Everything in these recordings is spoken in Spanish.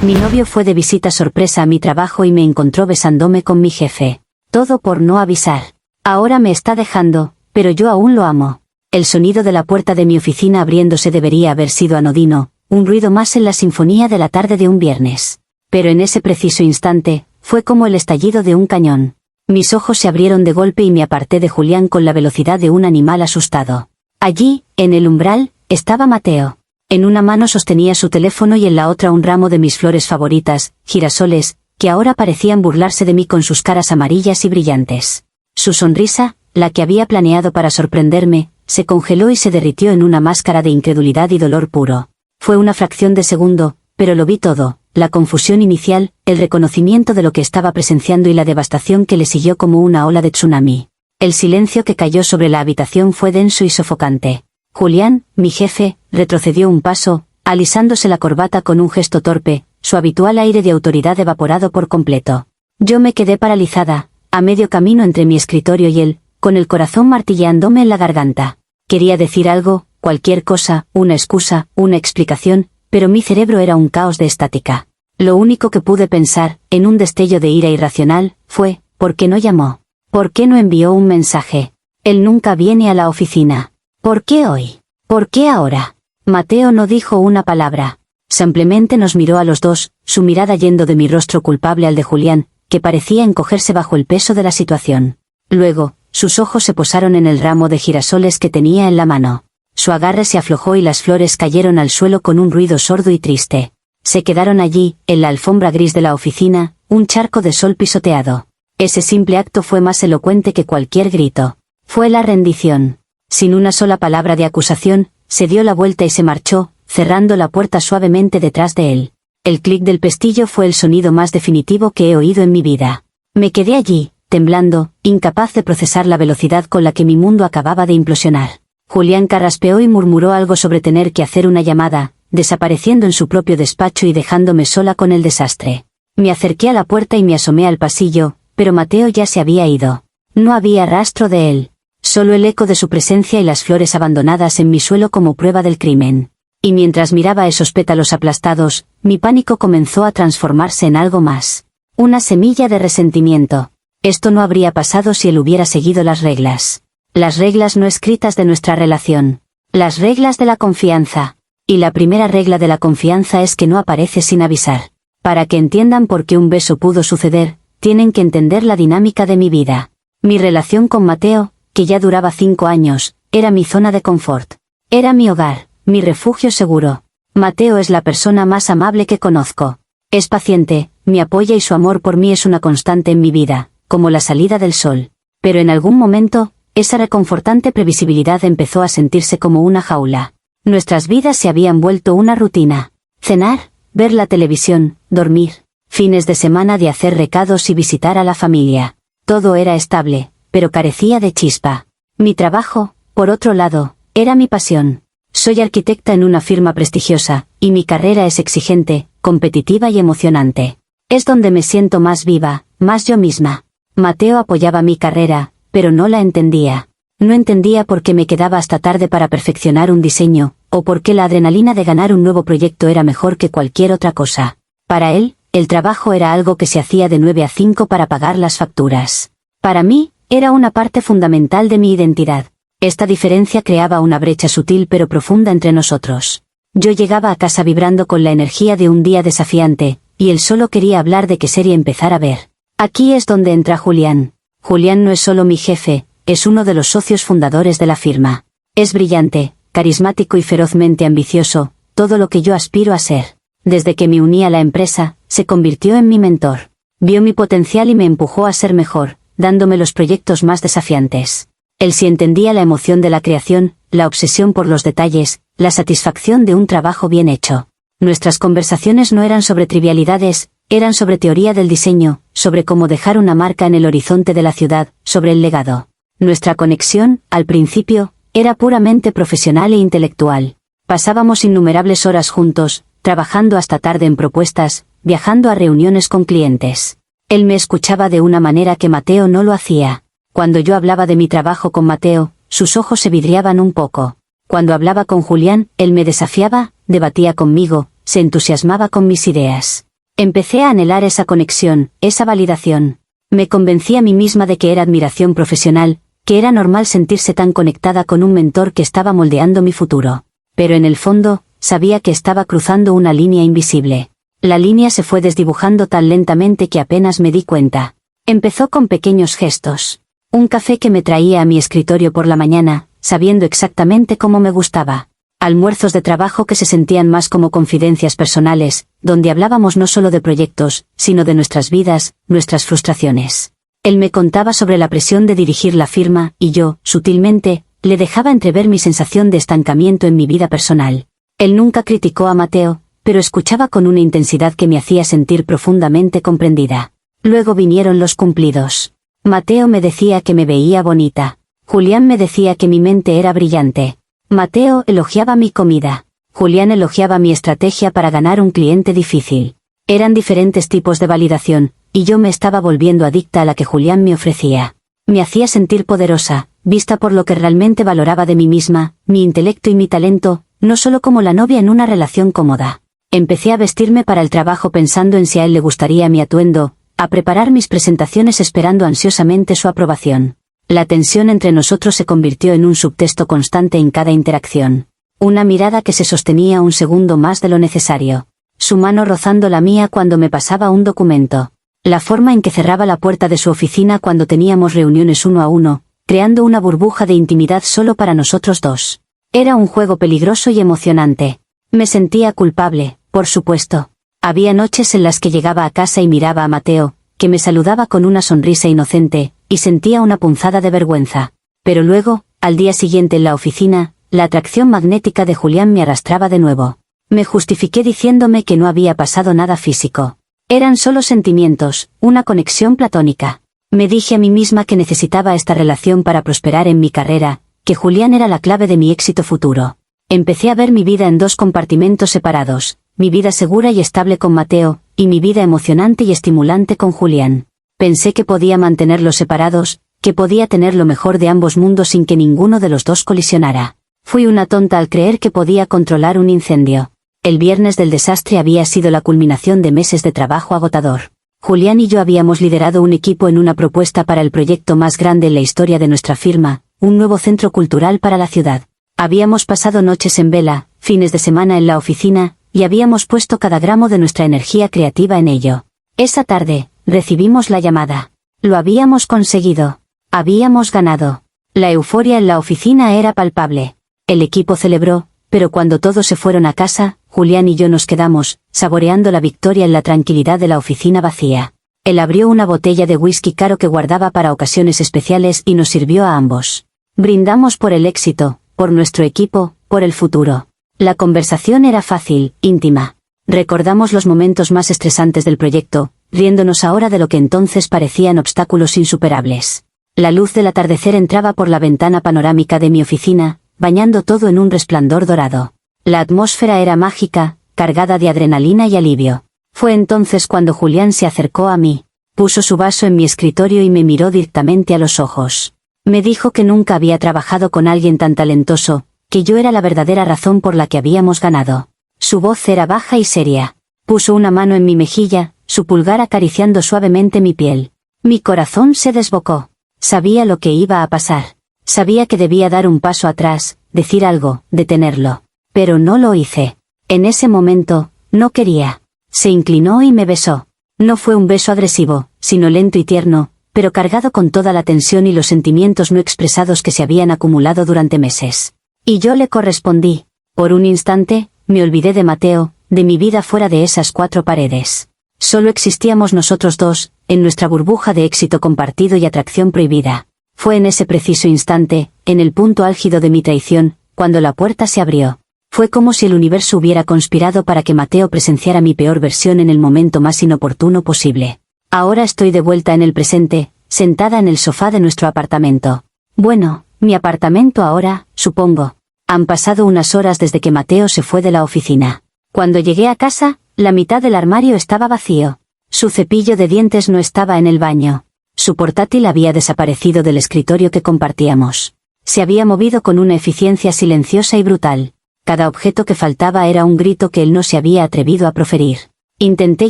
Mi novio fue de visita sorpresa a mi trabajo y me encontró besándome con mi jefe. Todo por no avisar. Ahora me está dejando, pero yo aún lo amo. El sonido de la puerta de mi oficina abriéndose debería haber sido anodino, un ruido más en la sinfonía de la tarde de un viernes. Pero en ese preciso instante, fue como el estallido de un cañón. Mis ojos se abrieron de golpe y me aparté de Julián con la velocidad de un animal asustado. Allí, en el umbral, estaba Mateo. En una mano sostenía su teléfono y en la otra un ramo de mis flores favoritas, girasoles, que ahora parecían burlarse de mí con sus caras amarillas y brillantes. Su sonrisa, la que había planeado para sorprenderme, se congeló y se derritió en una máscara de incredulidad y dolor puro. Fue una fracción de segundo, pero lo vi todo, la confusión inicial, el reconocimiento de lo que estaba presenciando y la devastación que le siguió como una ola de tsunami. El silencio que cayó sobre la habitación fue denso y sofocante. Julián, mi jefe, retrocedió un paso, alisándose la corbata con un gesto torpe, su habitual aire de autoridad evaporado por completo. Yo me quedé paralizada, a medio camino entre mi escritorio y él, con el corazón martilleándome en la garganta. Quería decir algo, cualquier cosa, una excusa, una explicación, pero mi cerebro era un caos de estática. Lo único que pude pensar, en un destello de ira irracional, fue, ¿por qué no llamó? ¿Por qué no envió un mensaje? Él nunca viene a la oficina. ¿Por qué hoy? ¿Por qué ahora? Mateo no dijo una palabra. Simplemente nos miró a los dos, su mirada yendo de mi rostro culpable al de Julián, que parecía encogerse bajo el peso de la situación. Luego, sus ojos se posaron en el ramo de girasoles que tenía en la mano. Su agarre se aflojó y las flores cayeron al suelo con un ruido sordo y triste. Se quedaron allí, en la alfombra gris de la oficina, un charco de sol pisoteado. Ese simple acto fue más elocuente que cualquier grito. Fue la rendición. Sin una sola palabra de acusación, se dio la vuelta y se marchó, cerrando la puerta suavemente detrás de él. El clic del pestillo fue el sonido más definitivo que he oído en mi vida. Me quedé allí, temblando, incapaz de procesar la velocidad con la que mi mundo acababa de implosionar. Julián carraspeó y murmuró algo sobre tener que hacer una llamada, desapareciendo en su propio despacho y dejándome sola con el desastre. Me acerqué a la puerta y me asomé al pasillo, pero Mateo ya se había ido. No había rastro de él. Solo el eco de su presencia y las flores abandonadas en mi suelo como prueba del crimen. Y mientras miraba esos pétalos aplastados, mi pánico comenzó a transformarse en algo más. Una semilla de resentimiento. Esto no habría pasado si él hubiera seguido las reglas. Las reglas no escritas de nuestra relación. Las reglas de la confianza. Y la primera regla de la confianza es que no apareces sin avisar. Para que entiendan por qué un beso pudo suceder, tienen que entender la dinámica de mi vida. Mi relación con Mateo, que ya duraba 5 años, era mi zona de confort. Era mi hogar, mi refugio seguro. Mateo es la persona más amable que conozco. Es paciente, me apoya y su amor por mí es una constante en mi vida, como la salida del sol. Pero en algún momento, esa reconfortante previsibilidad empezó a sentirse como una jaula. Nuestras vidas se habían vuelto una rutina. Cenar, ver la televisión, dormir, fines de semana de hacer recados y visitar a la familia. Todo era estable, pero carecía de chispa. Mi trabajo, por otro lado, era mi pasión. Soy arquitecta en una firma prestigiosa, y mi carrera es exigente, competitiva y emocionante. Es donde me siento más viva, más yo misma. Mateo apoyaba mi carrera, pero no la entendía. No entendía por qué me quedaba hasta tarde para perfeccionar un diseño, o por qué la adrenalina de ganar un nuevo proyecto era mejor que cualquier otra cosa. Para él, el trabajo era algo que se hacía de 9 a 5 para pagar las facturas. Para mí, era una parte fundamental de mi identidad. Esta diferencia creaba una brecha sutil pero profunda entre nosotros. Yo llegaba a casa vibrando con la energía de un día desafiante, y él solo quería hablar de qué serie empezar a ver. Aquí es donde entra Julián. Julián no es solo mi jefe, es uno de los socios fundadores de la firma. Es brillante, carismático y ferozmente ambicioso, todo lo que yo aspiro a ser. Desde que me uní a la empresa, se convirtió en mi mentor. Vio mi potencial y me empujó a ser mejor, dándome los proyectos más desafiantes. Él sí entendía la emoción de la creación, la obsesión por los detalles, la satisfacción de un trabajo bien hecho. Nuestras conversaciones no eran sobre trivialidades, eran sobre teoría del diseño, sobre cómo dejar una marca en el horizonte de la ciudad, sobre el legado. Nuestra conexión, al principio, era puramente profesional e intelectual. Pasábamos innumerables horas juntos, trabajando hasta tarde en propuestas, viajando a reuniones con clientes. Él me escuchaba de una manera que Mateo no lo hacía. Cuando yo hablaba de mi trabajo con Mateo, sus ojos se vidriaban un poco. Cuando hablaba con Julián, él me desafiaba, debatía conmigo, se entusiasmaba con mis ideas. Empecé a anhelar esa conexión, esa validación. Me convencí a mí misma de que era admiración profesional, que era normal sentirse tan conectada con un mentor que estaba moldeando mi futuro. Pero en el fondo, sabía que estaba cruzando una línea invisible. La línea se fue desdibujando tan lentamente que apenas me di cuenta. Empezó con pequeños gestos. Un café que me traía a mi escritorio por la mañana, sabiendo exactamente cómo me gustaba. Almuerzos de trabajo que se sentían más como confidencias personales, donde hablábamos no solo de proyectos, sino de nuestras vidas, nuestras frustraciones. Él me contaba sobre la presión de dirigir la firma, y yo, sutilmente, le dejaba entrever mi sensación de estancamiento en mi vida personal. Él nunca criticó a Mateo, pero escuchaba con una intensidad que me hacía sentir profundamente comprendida. Luego vinieron los cumplidos. Mateo me decía que me veía bonita. Julián me decía que mi mente era brillante. Mateo elogiaba mi comida. Julián elogiaba mi estrategia para ganar un cliente difícil. Eran diferentes tipos de validación, y yo me estaba volviendo adicta a la que Julián me ofrecía. Me hacía sentir poderosa, vista por lo que realmente valoraba de mí misma, mi intelecto y mi talento, no solo como la novia en una relación cómoda. Empecé a vestirme para el trabajo pensando en si a él le gustaría mi atuendo, a preparar mis presentaciones esperando ansiosamente su aprobación. La tensión entre nosotros se convirtió en un subtexto constante en cada interacción. Una mirada que se sostenía un segundo más de lo necesario. Su mano rozando la mía cuando me pasaba un documento. La forma en que cerraba la puerta de su oficina cuando teníamos reuniones uno a uno, creando una burbuja de intimidad solo para nosotros dos. Era un juego peligroso y emocionante. Me sentía culpable, por supuesto. Había noches en las que llegaba a casa y miraba a Mateo, que me saludaba con una sonrisa inocente, y sentía una punzada de vergüenza. Pero luego, al día siguiente en la oficina, la atracción magnética de Julián me arrastraba de nuevo. Me justifiqué diciéndome que no había pasado nada físico. Eran solo sentimientos, una conexión platónica. Me dije a mí misma que necesitaba esta relación para prosperar en mi carrera, que Julián era la clave de mi éxito futuro. Empecé a ver mi vida en dos compartimentos separados, mi vida segura y estable con Mateo, y mi vida emocionante y estimulante con Julián. Pensé que podía mantenerlos separados, que podía tener lo mejor de ambos mundos sin que ninguno de los dos colisionara. Fui una tonta al creer que podía controlar un incendio. El viernes del desastre había sido la culminación de meses de trabajo agotador. Julián y yo habíamos liderado un equipo en una propuesta para el proyecto más grande en la historia de nuestra firma, un nuevo centro cultural para la ciudad. Habíamos pasado noches en vela, fines de semana en la oficina, y habíamos puesto cada gramo de nuestra energía creativa en ello. Esa tarde, recibimos la llamada. Lo habíamos conseguido. Habíamos ganado. La euforia en la oficina era palpable. El equipo celebró, pero cuando todos se fueron a casa, Julián y yo nos quedamos, saboreando la victoria en la tranquilidad de la oficina vacía. Él abrió una botella de whisky caro que guardaba para ocasiones especiales y nos sirvió a ambos. Brindamos por el éxito, por nuestro equipo, por el futuro. La conversación era fácil, íntima. Recordamos los momentos más estresantes del proyecto, riéndonos ahora de lo que entonces parecían obstáculos insuperables. La luz del atardecer entraba por la ventana panorámica de mi oficina, bañando todo en un resplandor dorado. La atmósfera era mágica, cargada de adrenalina y alivio. Fue entonces cuando Julián se acercó a mí, puso su vaso en mi escritorio y me miró directamente a los ojos. Me dijo que nunca había trabajado con alguien tan talentoso, que yo era la verdadera razón por la que habíamos ganado. Su voz era baja y seria. Puso una mano en mi mejilla, su pulgar acariciando suavemente mi piel. Mi corazón se desbocó. Sabía lo que iba a pasar. Sabía que debía dar un paso atrás, decir algo, detenerlo. Pero no lo hice. En ese momento, no quería. Se inclinó y me besó. No fue un beso agresivo, sino lento y tierno, pero cargado con toda la tensión y los sentimientos no expresados que se habían acumulado durante meses. Y yo le correspondí. Por un instante, me olvidé de Mateo, de mi vida fuera de esas cuatro paredes. Solo existíamos nosotros dos, en nuestra burbuja de éxito compartido y atracción prohibida. Fue en ese preciso instante, en el punto álgido de mi traición, cuando la puerta se abrió. Fue como si el universo hubiera conspirado para que Mateo presenciara mi peor versión en el momento más inoportuno posible. Ahora estoy de vuelta en el presente, sentada en el sofá de nuestro apartamento. Bueno, mi apartamento ahora, supongo. Han pasado unas horas desde que Mateo se fue de la oficina. Cuando llegué a casa, la mitad del armario estaba vacío. Su cepillo de dientes no estaba en el baño. Su portátil había desaparecido del escritorio que compartíamos. Se había movido con una eficiencia silenciosa y brutal. Cada objeto que faltaba era un grito que él no se había atrevido a proferir. Intenté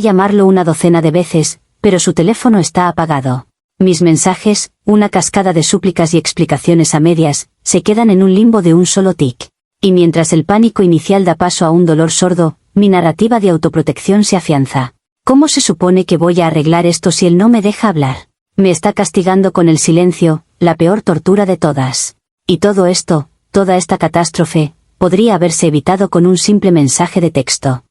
llamarlo una docena de veces, pero su teléfono está apagado. Mis mensajes, una cascada de súplicas y explicaciones a medias, se quedan en un limbo de un solo tic. Y mientras el pánico inicial da paso a un dolor sordo, mi narrativa de autoprotección se afianza. ¿Cómo se supone que voy a arreglar esto si él no me deja hablar? Me está castigando con el silencio, la peor tortura de todas. Y todo esto, toda esta catástrofe, podría haberse evitado con un simple mensaje de texto.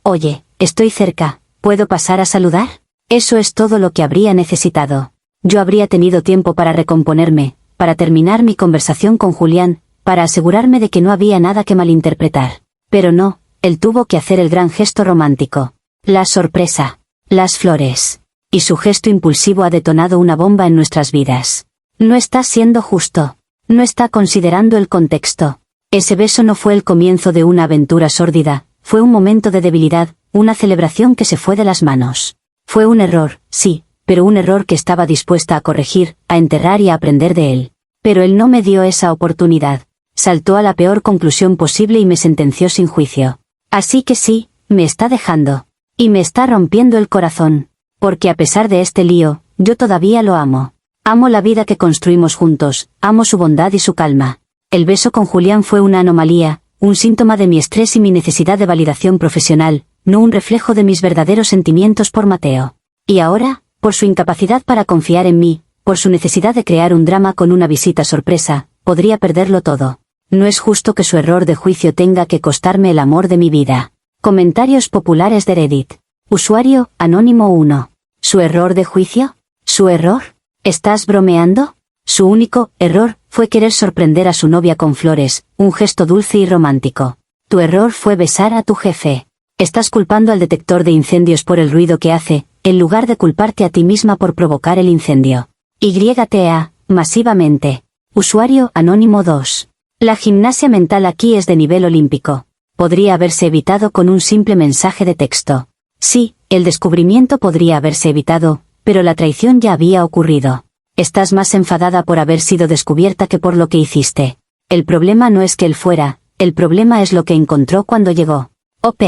Oye, estoy cerca, ¿puedo pasar a saludar? Eso es todo lo que habría necesitado. Yo habría tenido tiempo para recomponerme, para terminar mi conversación con Julián, para asegurarme de que no había nada que malinterpretar. Pero no, él tuvo que hacer el gran gesto romántico. La sorpresa. Las flores. Y su gesto impulsivo ha detonado una bomba en nuestras vidas. No está siendo justo. No está considerando el contexto. Ese beso no fue el comienzo de una aventura sórdida, fue un momento de debilidad, una celebración que se fue de las manos. Fue un error, sí, pero un error que estaba dispuesta a corregir, a enterrar y a aprender de él. Pero él no me dio esa oportunidad. Saltó a la peor conclusión posible y me sentenció sin juicio. Así que sí, me está dejando. Y me está rompiendo el corazón. Porque a pesar de este lío, yo todavía lo amo. Amo la vida que construimos juntos, amo su bondad y su calma. El beso con Julián fue una anomalía, un síntoma de mi estrés y mi necesidad de validación profesional, no un reflejo de mis verdaderos sentimientos por Mateo. Y ahora, por su incapacidad para confiar en mí, por su necesidad de crear un drama con una visita sorpresa, podría perderlo todo. No es justo que su error de juicio tenga que costarme el amor de mi vida. Comentarios populares de Reddit. Usuario, Anónimo 1. ¿Su error de juicio? ¿Su error? ¿Estás bromeando? Su único error fue querer sorprender a su novia con flores, un gesto dulce y romántico. Tu error fue besar a tu jefe. Estás culpando al detector de incendios por el ruido que hace, en lugar de culparte a ti misma por provocar el incendio. YTA, masivamente. Usuario, Anónimo 2. La gimnasia mental aquí es de nivel olímpico. Podría haberse evitado con un simple mensaje de texto. Sí, el descubrimiento podría haberse evitado, pero la traición ya había ocurrido. Estás más enfadada por haber sido descubierta que por lo que hiciste. El problema no es que él fuera, el problema es lo que encontró cuando llegó. OP.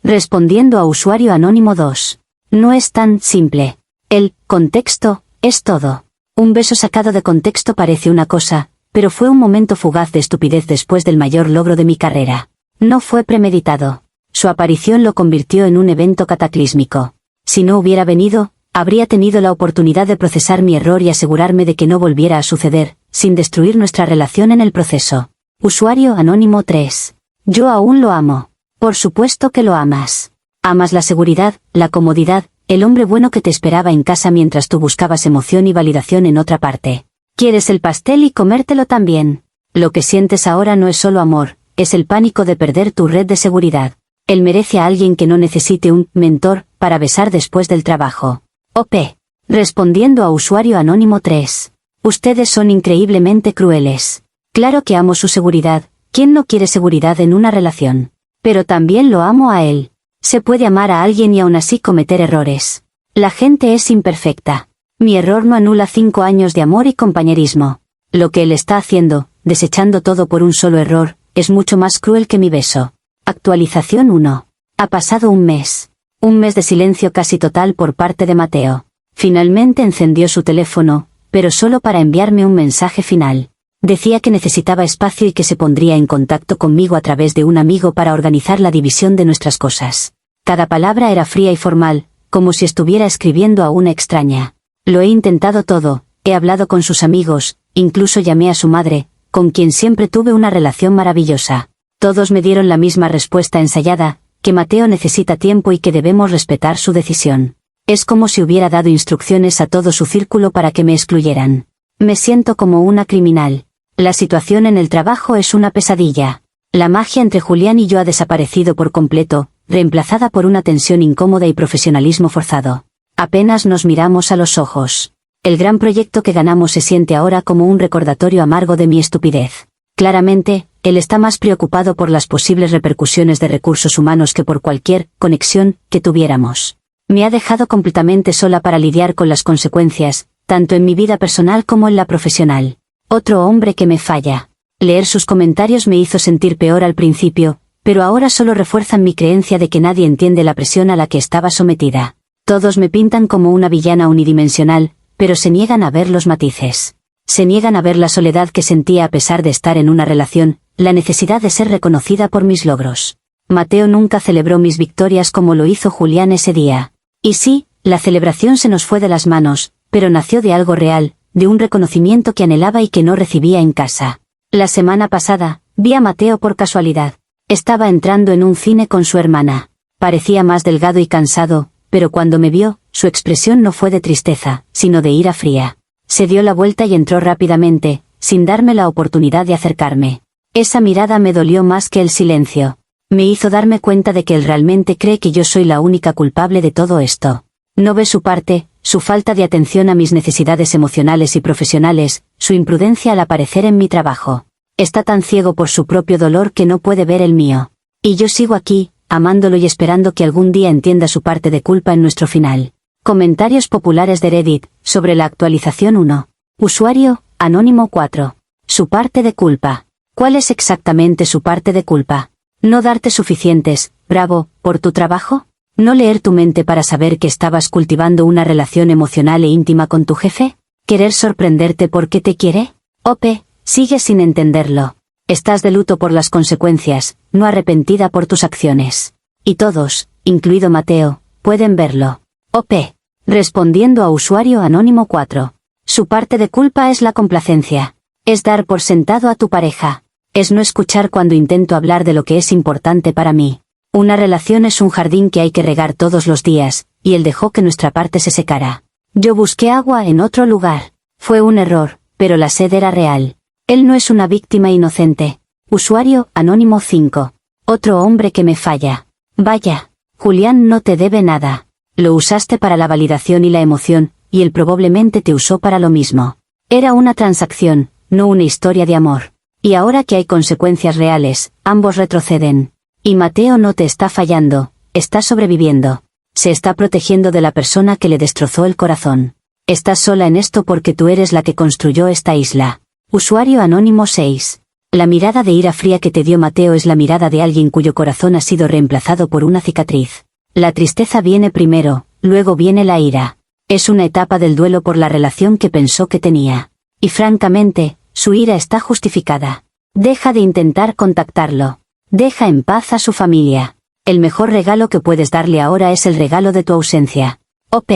Respondiendo a usuario Anónimo 2. No es tan simple. El contexto es todo. Un beso sacado de contexto parece una cosa, pero fue un momento fugaz de estupidez después del mayor logro de mi carrera. No fue premeditado. Su aparición lo convirtió en un evento cataclísmico. Si no hubiera venido, habría tenido la oportunidad de procesar mi error y asegurarme de que no volviera a suceder, sin destruir nuestra relación en el proceso. Usuario Anónimo 3. Yo aún lo amo. Por supuesto que lo amas. Amas la seguridad, la comodidad, el hombre bueno que te esperaba en casa mientras tú buscabas emoción y validación en otra parte. Quieres el pastel y comértelo también. Lo que sientes ahora no es solo amor, es el pánico de perder tu red de seguridad. Él merece a alguien que no necesite un mentor para besar después del trabajo. OP. Respondiendo a usuario Anónimo 3. Ustedes son increíblemente crueles. Claro que amo su seguridad, ¿quién no quiere seguridad en una relación? Pero también lo amo a él. Se puede amar a alguien y aún así cometer errores. La gente es imperfecta. Mi error no anula 5 años de amor y compañerismo. Lo que él está haciendo, desechando todo por un solo error, es mucho más cruel que mi beso. Actualización 1. Ha pasado un mes. Un mes de silencio casi total por parte de Mateo. Finalmente encendió su teléfono, pero solo para enviarme un mensaje final. Decía que necesitaba espacio y que se pondría en contacto conmigo a través de un amigo para organizar la división de nuestras cosas. Cada palabra era fría y formal, como si estuviera escribiendo a una extraña. Lo he intentado todo, he hablado con sus amigos, incluso llamé a su madre, con quien siempre tuve una relación maravillosa. Todos me dieron la misma respuesta ensayada, que Mateo necesita tiempo y que debemos respetar su decisión. Es como si hubiera dado instrucciones a todo su círculo para que me excluyeran. Me siento como una criminal. La situación en el trabajo es una pesadilla. La magia entre Julián y yo ha desaparecido por completo, reemplazada por una tensión incómoda y profesionalismo forzado. Apenas nos miramos a los ojos. El gran proyecto que ganamos se siente ahora como un recordatorio amargo de mi estupidez. Claramente, él está más preocupado por las posibles repercusiones de recursos humanos que por cualquier conexión que tuviéramos. Me ha dejado completamente sola para lidiar con las consecuencias, tanto en mi vida personal como en la profesional. Otro hombre que me falla. Leer sus comentarios me hizo sentir peor al principio, pero ahora solo refuerzan mi creencia de que nadie entiende la presión a la que estaba sometida. Todos me pintan como una villana unidimensional, pero se niegan a ver los matices. Se niegan a ver la soledad que sentía a pesar de estar en una relación, la necesidad de ser reconocida por mis logros. Mateo nunca celebró mis victorias como lo hizo Julián ese día. Y sí, la celebración se nos fue de las manos, pero nació de algo real, de un reconocimiento que anhelaba y que no recibía en casa. La semana pasada, vi a Mateo por casualidad. Estaba entrando en un cine con su hermana. Parecía más delgado y cansado, pero cuando me vio, su expresión no fue de tristeza, sino de ira fría. Se dio la vuelta y entró rápidamente, sin darme la oportunidad de acercarme. Esa mirada me dolió más que el silencio. Me hizo darme cuenta de que él realmente cree que yo soy la única culpable de todo esto. No ve su parte, su falta de atención a mis necesidades emocionales y profesionales, su imprudencia al aparecer en mi trabajo. Está tan ciego por su propio dolor que no puede ver el mío. Y yo sigo aquí, amándolo y esperando que algún día entienda su parte de culpa en nuestro final. Comentarios populares de Reddit, sobre la actualización 1. Usuario, Anónimo 4. Su parte de culpa. ¿Cuál es exactamente su parte de culpa? ¿No darte suficientes, bravo, por tu trabajo? ¿No leer tu mente para saber que estabas cultivando una relación emocional e íntima con tu jefe? ¿Querer sorprenderte porque te quiere? OP, sigues sin entenderlo. Estás de luto por las consecuencias, no arrepentida por tus acciones. Y todos, incluido Mateo, pueden verlo. OP. Respondiendo a usuario Anónimo 4. Su parte de culpa es la complacencia. Es dar por sentado a tu pareja. Es no escuchar cuando intento hablar de lo que es importante para mí. Una relación es un jardín que hay que regar todos los días, y él dejó que nuestra parte se secara. Yo busqué agua en otro lugar. Fue un error, pero la sed era real. Él no es una víctima inocente. Usuario, Anónimo 5. Otro hombre que me falla. Vaya, Julián no te debe nada. Lo usaste para la validación y la emoción, y él probablemente te usó para lo mismo. Era una transacción, no una historia de amor. Y ahora que hay consecuencias reales, ambos retroceden. Y Mateo no te está fallando, está sobreviviendo. Se está protegiendo de la persona que le destrozó el corazón. Estás sola en esto porque tú eres la que construyó esta isla. Usuario Anónimo 6. La mirada de ira fría que te dio Mateo es la mirada de alguien cuyo corazón ha sido reemplazado por una cicatriz. La tristeza viene primero, luego viene la ira. Es una etapa del duelo por la relación que pensó que tenía. Y francamente, su ira está justificada. Deja de intentar contactarlo. Deja en paz a su familia. El mejor regalo que puedes darle ahora es el regalo de tu ausencia. OP.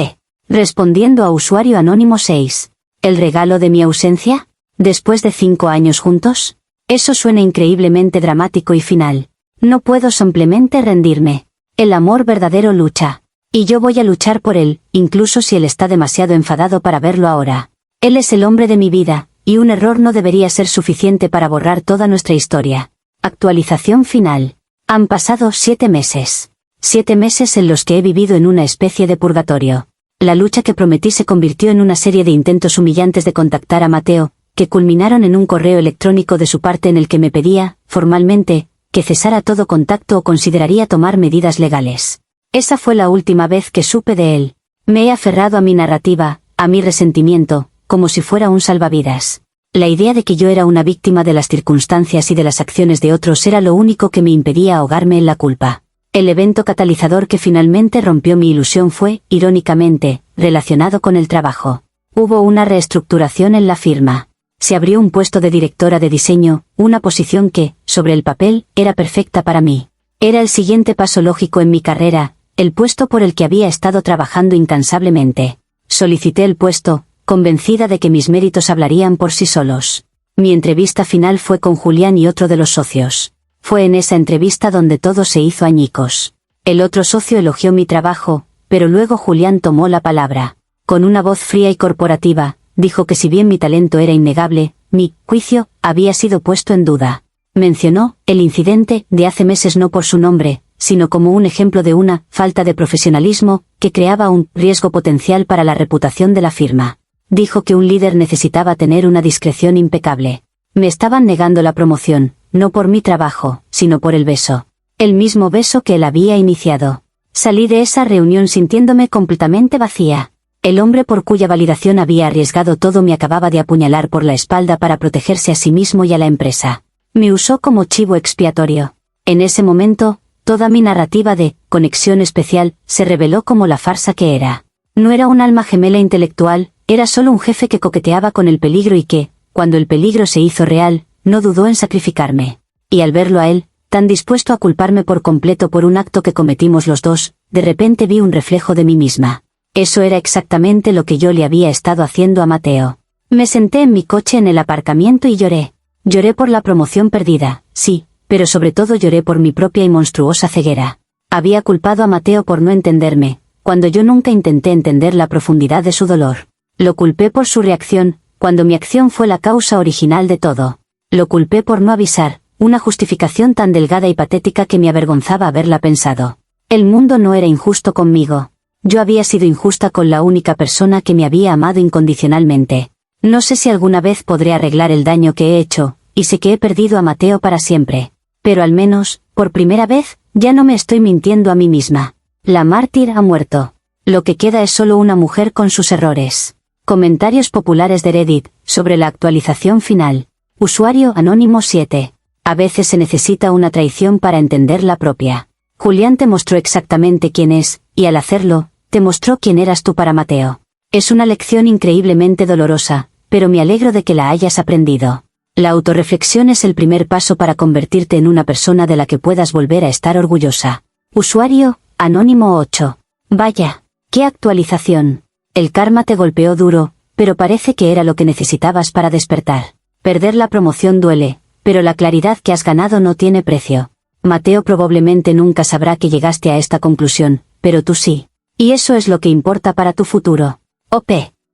Respondiendo a usuario Anónimo 6. ¿El regalo de mi ausencia? ¿Después de 5 años juntos? Eso suena increíblemente dramático y final. No puedo simplemente rendirme. El amor verdadero lucha. Y yo voy a luchar por él, incluso si él está demasiado enfadado para verlo ahora. Él es el hombre de mi vida, y un error no debería ser suficiente para borrar toda nuestra historia. Actualización final. Han pasado 7 meses. 7 meses en los que he vivido en una especie de purgatorio. La lucha que prometí se convirtió en una serie de intentos humillantes de contactar a Mateo, que culminaron en un correo electrónico de su parte en el que me pedía, formalmente, que cesara todo contacto o consideraría tomar medidas legales. Esa fue la última vez que supe de él. Me he aferrado a mi narrativa, a mi resentimiento, como si fuera un salvavidas. La idea de que yo era una víctima de las circunstancias y de las acciones de otros era lo único que me impedía ahogarme en la culpa. El evento catalizador que finalmente rompió mi ilusión fue, irónicamente, relacionado con el trabajo. Hubo una reestructuración en la firma. Se abrió un puesto de directora de diseño, una posición que, sobre el papel, era perfecta para mí. Era el siguiente paso lógico en mi carrera, el puesto por el que había estado trabajando incansablemente. Solicité el puesto, convencida de que mis méritos hablarían por sí solos. Mi entrevista final fue con Julián y otro de los socios. Fue en esa entrevista donde todo se hizo añicos. El otro socio elogió mi trabajo, pero luego Julián tomó la palabra. Con una voz fría y corporativa, dijo que si bien mi talento era innegable, mi juicio había sido puesto en duda. Mencionó el incidente de hace meses no por su nombre, sino como un ejemplo de una falta de profesionalismo que creaba un riesgo potencial para la reputación de la firma. Dijo que un líder necesitaba tener una discreción impecable. Me estaban negando la promoción, no por mi trabajo, sino por el beso. El mismo beso que él había iniciado. Salí de esa reunión sintiéndome completamente vacía. El hombre por cuya validación había arriesgado todo me acababa de apuñalar por la espalda para protegerse a sí mismo y a la empresa. Me usó como chivo expiatorio. En ese momento, toda mi narrativa de conexión especial se reveló como la farsa que era. No era un alma gemela intelectual, era solo un jefe que coqueteaba con el peligro y que, cuando el peligro se hizo real, no dudó en sacrificarme. Y al verlo a él, tan dispuesto a culparme por completo por un acto que cometimos los dos, de repente vi un reflejo de mí misma. Eso era exactamente lo que yo le había estado haciendo a Mateo. Me senté en mi coche en el aparcamiento y lloré. Lloré por la promoción perdida, sí, pero sobre todo lloré por mi propia y monstruosa ceguera. Había culpado a Mateo por no entenderme, cuando yo nunca intenté entender la profundidad de su dolor. Lo culpé por su reacción, cuando mi acción fue la causa original de todo. Lo culpé por no avisar, una justificación tan delgada y patética que me avergonzaba haberla pensado. El mundo no era injusto conmigo. Yo había sido injusta con la única persona que me había amado incondicionalmente. No sé si alguna vez podré arreglar el daño que he hecho, y sé que he perdido a Mateo para siempre. Pero al menos, por primera vez, ya no me estoy mintiendo a mí misma. La mártir ha muerto. Lo que queda es solo una mujer con sus errores. Comentarios populares de Reddit, sobre la actualización final. Usuario Anónimo 7. A veces se necesita una traición para entender la propia. Julián te mostró exactamente quién es, y al hacerlo, te mostró quién eras tú para Mateo. Es una lección increíblemente dolorosa, pero me alegro de que la hayas aprendido. La autorreflexión es el primer paso para convertirte en una persona de la que puedas volver a estar orgullosa. Usuario Anónimo 8. Vaya, qué actualización. El karma te golpeó duro, pero parece que era lo que necesitabas para despertar. Perder la promoción duele, pero la claridad que has ganado no tiene precio. Mateo probablemente nunca sabrá que llegaste a esta conclusión, pero tú sí. Y eso es lo que importa para tu futuro. OP.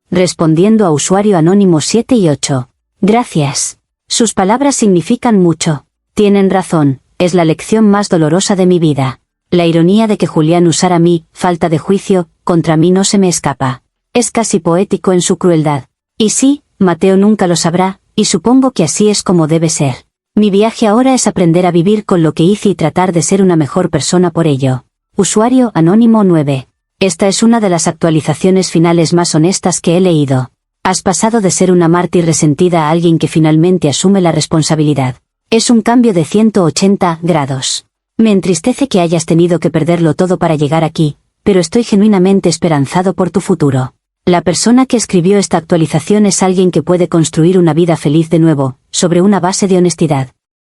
Respondiendo a usuario anónimo 7 y 8. Gracias. Sus palabras significan mucho. Tienen razón, es la lección más dolorosa de mi vida. La ironía de que Julián usara mi falta de juicio contra mí no se me escapa. Es casi poético en su crueldad. Y sí, Mateo nunca lo sabrá, y supongo que así es como debe ser. Mi viaje ahora es aprender a vivir con lo que hice y tratar de ser una mejor persona por ello. Usuario anónimo 9. Esta es una de las actualizaciones finales más honestas que he leído. Has pasado de ser una mártir resentida a alguien que finalmente asume la responsabilidad. Es un cambio de 180 grados. Me entristece que hayas tenido que perderlo todo para llegar aquí, pero estoy genuinamente esperanzado por tu futuro. La persona que escribió esta actualización es alguien que puede construir una vida feliz de nuevo, sobre una base de honestidad.